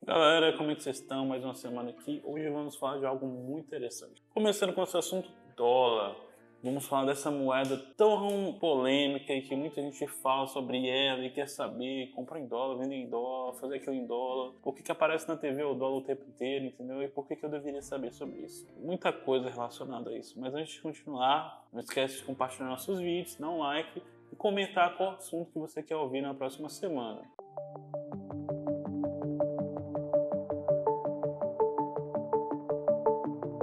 Galera, como é que vocês estão? Mais uma semana aqui. Hoje vamos falar de algo muito interessante. Começando com esse assunto dólar. Vamos falar dessa moeda tão polêmica e que muita gente fala sobre ela e quer saber, comprar em dólar, vender em dólar, fazer aquilo em dólar. Por que aparece na TV o dólar o tempo inteiro, entendeu? E por que eu deveria saber sobre isso? Muita coisa relacionada a isso. Mas antes de continuar, não esquece de compartilhar nossos vídeos, dar um like e comentar qual assunto que você quer ouvir na próxima semana.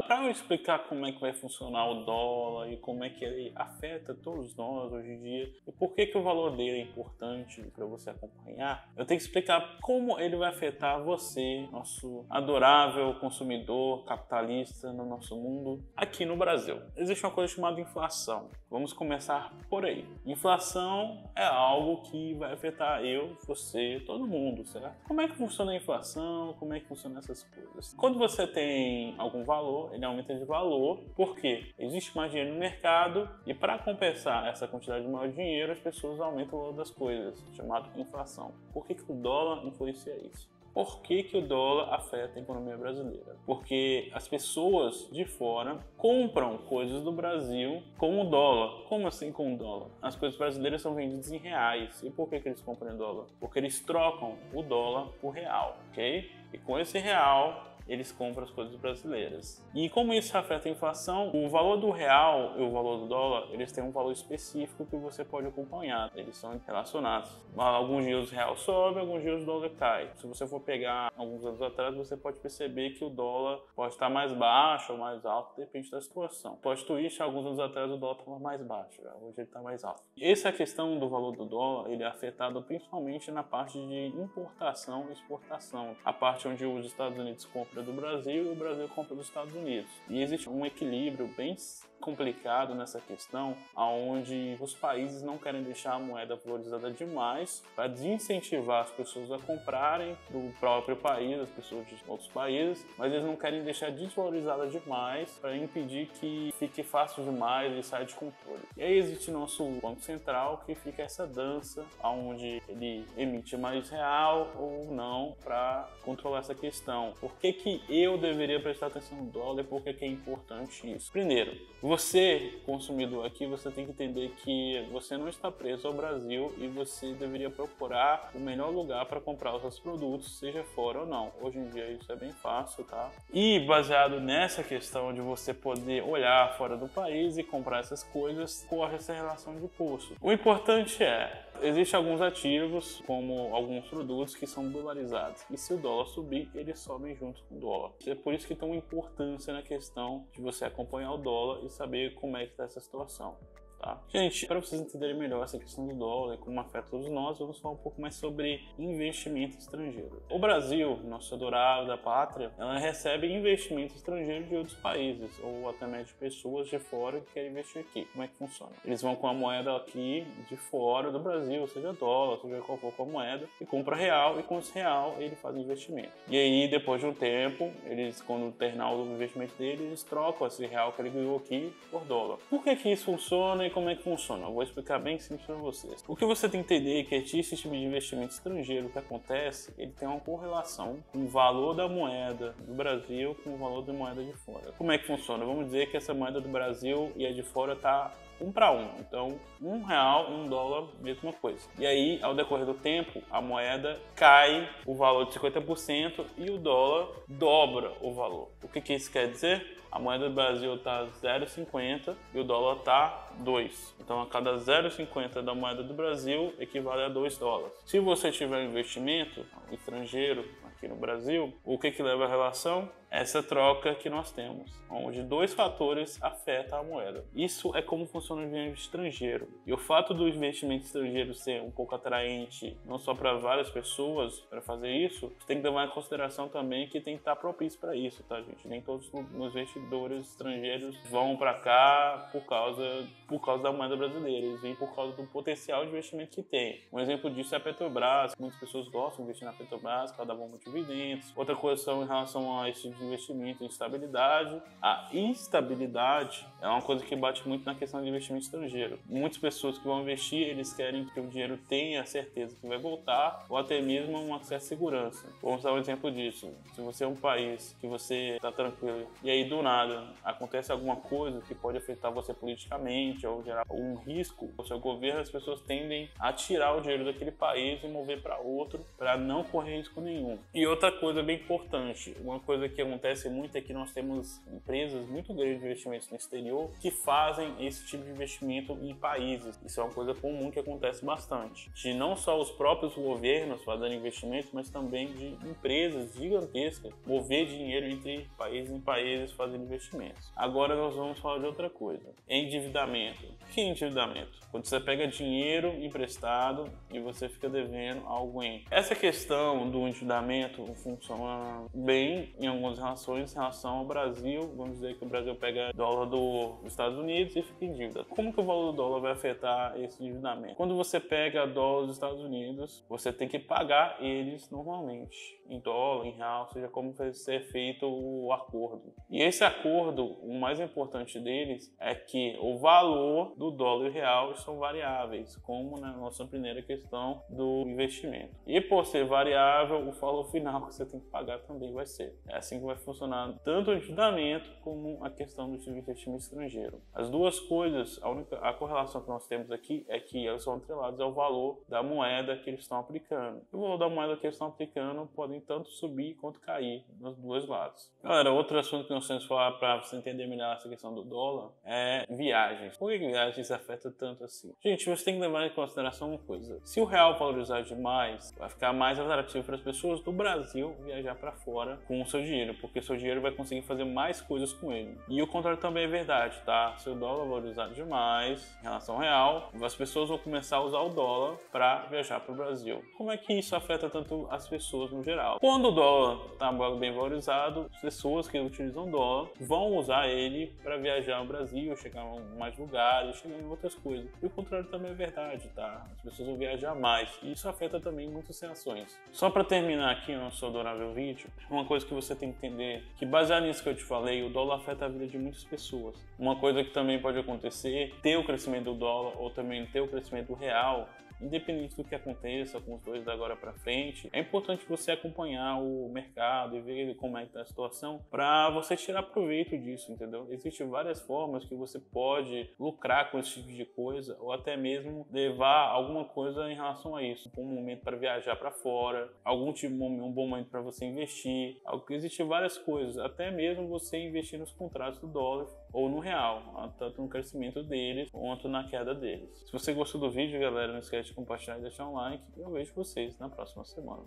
Para eu explicar como é que vai funcionar o dólar e como é que ele afeta todos nós hoje em dia e por que o valor dele é importante para você acompanhar, eu tenho que explicar como ele vai afetar você, nosso adorável consumidor capitalista no nosso mundo, aqui no Brasil. Existe uma coisa chamada inflação. Vamos começar por aí. Inflação é algo que vai afetar eu, você, todo mundo, certo? Como é que funciona a inflação? Como é que funcionam essas coisas? Quando você tem algum valor, ele aumenta de valor, porque existe mais dinheiro no mercado e para compensar essa quantidade de maior dinheiro, as pessoas aumentam o valor das coisas, chamado inflação. Por que o dólar influencia isso? Por que o dólar afeta a economia brasileira? Porque as pessoas de fora compram coisas do Brasil com o dólar. Como assim com o dólar? As coisas brasileiras são vendidas em reais. E por que eles compram em dólar? Porque eles trocam o dólar por real, ok? E com esse real, eles compram as coisas brasileiras. E como isso afeta a inflação, o valor do real e o valor do dólar, eles têm um valor específico que você pode acompanhar. Eles são relacionados. Alguns dias o real sobe, alguns dias o dólar cai. Se você for pegar alguns anos atrás, você pode perceber que o dólar pode estar mais baixo ou mais alto, depende da situação. Plot twist, alguns anos atrás o dólar estava mais baixo, hoje ele está mais alto. Essa questão do valor do dólar, ele é afetado principalmente na parte de importação e exportação. A parte onde os Estados Unidos compram do Brasil e o Brasil compra dos Estados Unidos. E existe um equilíbrio bem complicado nessa questão, onde os países não querem deixar a moeda valorizada demais para desincentivar as pessoas a comprarem do próprio país, as pessoas de outros países, mas eles não querem deixar desvalorizada demais para impedir que fique fácil demais e saia de controle. E aí existe nosso Banco Central, que fica essa dança onde ele emite mais real ou não para controlar essa questão. Por que eu deveria prestar atenção no dólar e por que é importante isso? Primeiro, você, consumidor aqui, você tem que entender que você não está preso ao Brasil e você deveria procurar o melhor lugar para comprar os seus produtos, seja fora ou não. Hoje em dia isso é bem fácil, tá? E baseado nessa questão de você poder olhar fora do país e comprar essas coisas, corre essa relação de custo. O importante é, existem alguns ativos, como alguns produtos, que são dolarizados. E se o dólar subir, eles sobem junto com o dólar. É por isso que tem uma importância na questão de você acompanhar o dólar e saber como é que está essa situação. Tá? Gente, para vocês entenderem melhor essa questão do dólar e como afeta todos nós, vamos falar um pouco mais sobre investimento estrangeiro. O Brasil, nosso adorável da pátria, ela recebe investimento estrangeiro de outros países ou até mesmo de pessoas de fora que querem investir aqui. Como é que funciona? Eles vão com a moeda aqui de fora do Brasil, seja dólar, seja qual for a moeda, e compra real e com esse real ele faz investimento. E aí, depois de um tempo, eles, quando terminar o investimento dele, eles trocam esse real que ele ganhou aqui por dólar. Por que isso funciona e como é que funciona? Eu vou explicar bem simples para vocês. O que você tem que entender é que esse tipo de investimento estrangeiro que acontece, ele tem uma correlação com o valor da moeda do Brasil com o valor da moeda de fora. Como é que funciona? Vamos dizer que essa moeda do Brasil e a de fora está 1 para 1. Então, R$1, $1, mesma coisa. E aí, ao decorrer do tempo, a moeda cai o valor de 50% e o dólar dobra o valor. O que isso quer dizer? A moeda do Brasil está 0,50 e o dólar está 2. Então, a cada 0,50 da moeda do Brasil equivale a $2. Se você tiver um investimento estrangeiro aqui no Brasil, o que leva a relação? Essa troca que nós temos, onde dois fatores afetam a moeda. Isso é como funciona o investimento estrangeiro. E o fato do investimento estrangeiro ser um pouco atraente, não só para várias pessoas, para fazer isso, você tem que levar em consideração também que tem que estar propício para isso, tá, gente? Nem todos os investidores estrangeiros vão para cá por causa da moeda brasileira. Eles vêm por causa do potencial de investimento que tem. Um exemplo disso é a Petrobras. Muitas pessoas gostam de investir na Petrobras, porque ela dá bons dividendos. Outra coisa são em relação a esse investimento em estabilidade. A instabilidade é uma coisa que bate muito na questão de investimento investimento estrangeiro. Muitas pessoas que vão investir, eles querem que o dinheiro tenha certeza que vai voltar, ou até mesmo uma certa segurança. Vamos dar um exemplo disso. Se você é um país que você está tranquilo e aí do nada acontece alguma coisa que pode afetar você politicamente ou gerar um risco ao seu governo, as pessoas tendem a tirar o dinheiro daquele país e mover para outro para não correr risco nenhum. E outra coisa bem importante, uma coisa que acontece muito é que nós temos empresas muito grandes de investimentos no exterior que fazem esse tipo de investimento em países. Isso é uma coisa comum que acontece bastante. De não só os próprios governos fazendo investimentos, mas também de empresas gigantescas mover dinheiro entre países em países fazendo investimentos. Agora nós vamos falar de outra coisa. Endividamento. O que é endividamento? Quando você pega dinheiro emprestado e você fica devendo a alguém. Essa questão do endividamento funciona bem em algumas relações em relação ao Brasil. Vamos dizer que o Brasil pega dólar dos Estados Unidos e fica em dívida. Como que o valor do dólar vai afetar esse endividamento? Quando você pega dólar dos Estados Unidos, você tem que pagar eles normalmente, em dólar, em real, seja como vai ser feito o acordo. E esse acordo, o mais importante deles é que o valor do dólar e real são variáveis, como na nossa primeira questão do investimento. E por ser variável, o valor final que você tem que pagar também vai ser. É assim que vai funcionar tanto o endividamento como a questão do investimento estrangeiro. As duas coisas, a correlação que nós temos aqui é que elas são atreladas ao valor da moeda que eles estão aplicando. O valor da moeda que eles estão aplicando podem tanto subir quanto cair nos dois lados. Galera, outro assunto que nós temos que falar para você entender melhor essa questão do dólar é viagens. Por que viagens afeta tanto assim? Gente, você tem que levar em consideração uma coisa. Se o real valorizar demais, vai ficar mais atrativo para as pessoas do Brasil viajar para fora com o seu dinheiro, porque seu dinheiro vai conseguir fazer mais coisas com ele. E o contrário também é verdade, tá? Se o dólar valorizar demais em relação ao real, as pessoas vão começar a usar o dólar para viajar para o Brasil. Como é que isso afeta tanto as pessoas no geral? Quando o dólar está bem valorizado, as pessoas que utilizam dólar vão usar ele para viajar ao Brasil, chegar a mais lugares, chegar em outras coisas. E o contrário também é verdade, tá? As pessoas vão viajar mais. E isso afeta também muitas reações. Só para terminar aqui o nosso adorável vídeo, uma coisa que você tem que entender, que baseado nisso que eu te falei, o dólar afeta a vida de muitas pessoas. Uma coisa que também pode acontecer, ter o crescimento do dólar ou também ter o crescimento do real, independente do que aconteça com os dois da agora para frente, é importante você acompanhar o mercado e ver como é que está a situação para você tirar proveito disso, entendeu? Existem várias formas que você pode lucrar com esse tipo de coisa ou até mesmo levar alguma coisa em relação a isso. Um bom momento para viajar para fora, um bom momento para você investir. Existem várias coisas, até mesmo você investir nos contratos do dólar ou no real, tanto no crescimento deles quanto na queda deles. Se você gostou do vídeo, galera, não esquece de compartilhar e deixar um like. Eu vejo vocês na próxima semana.